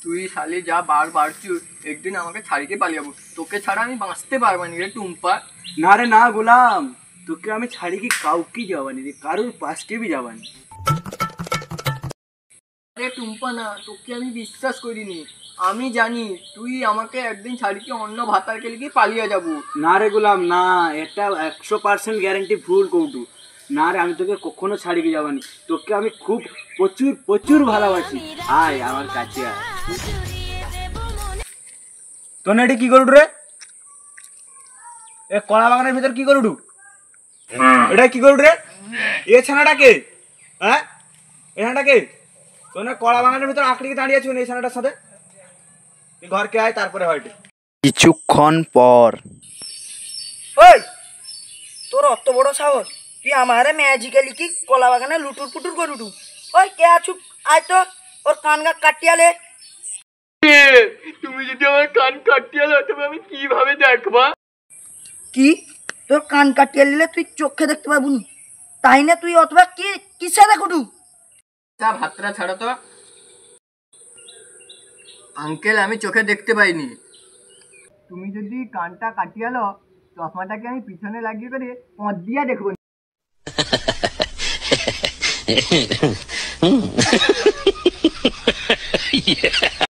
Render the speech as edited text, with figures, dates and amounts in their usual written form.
তুই শালি যা বার বাড়ছু, একদিন আমাকে ছাড়িকে পালিয়ে যাবো। তোকে ছাড়া আমি বাঁচতে পারবো না রে টুম্পা। না রে না গোলাম, তোকে আমি ছাড়ি কি কাউকে যাবানি রে, কারোর পাশকে বি যাবানি। আরে টুম্পা না, তোকে আমি বিশ্বাস করিনি। আমি জানি তুই আমাকে একদিন ছাড়িকে অন্য ভাতারকে লিখে পালিয়ে যাবো। না রে গোলাম না, এটা 100% গ্যারান্টি ফুল কৌটু। না রে, আমি তোকে কখনো ছাড়িয়ে যাবানি। তোকে আমি খুব প্রচুর প্রচুর ভালোবাসি। আয় আমার কাছে আয়। তোর না এটা কি করুট রে? এ কলা বাগানের ভিতর কি করুটু? এটা কি করুট রে? এ ছানাটাকে, হ্যাঁ এ ছানাটাকে? তোর না কলা বাগানের ভিতর আঁকড়িকে দাঁড়িয়ে আছো এই ছানাটার সাথে? তুই ঘরকে আয়, তারপরে হয়তো। কিছুক্ষণ পর। ওই তোর অত বড় সাহস, তুই আমারে ম্যাজিক্যালি কি কলা বাগানে লুটুর পুটুর করুটু? ওই কে আছু, আয় তো ওর কান গা কাটিয়ালে। তুমি যদি আমার কান কাটিয়ে দাও তবে আমি কিভাবে দেখবা? কি তোর কান কাটিয়ে নিলে তুই চোখে দেখতে পাবো নি? তাই না তুই অথবা কি কিসে দেখুটু? তা ভাতটা ছাড়ো তো। আঙ্কেল, আমি চোখে দেখতে পাইনি। তুমি যদি কানটা কাটিয়ে লো, চশমাটাকে আমি পিছনে লাগিয়ে করে পথ দিয়া দেখবো।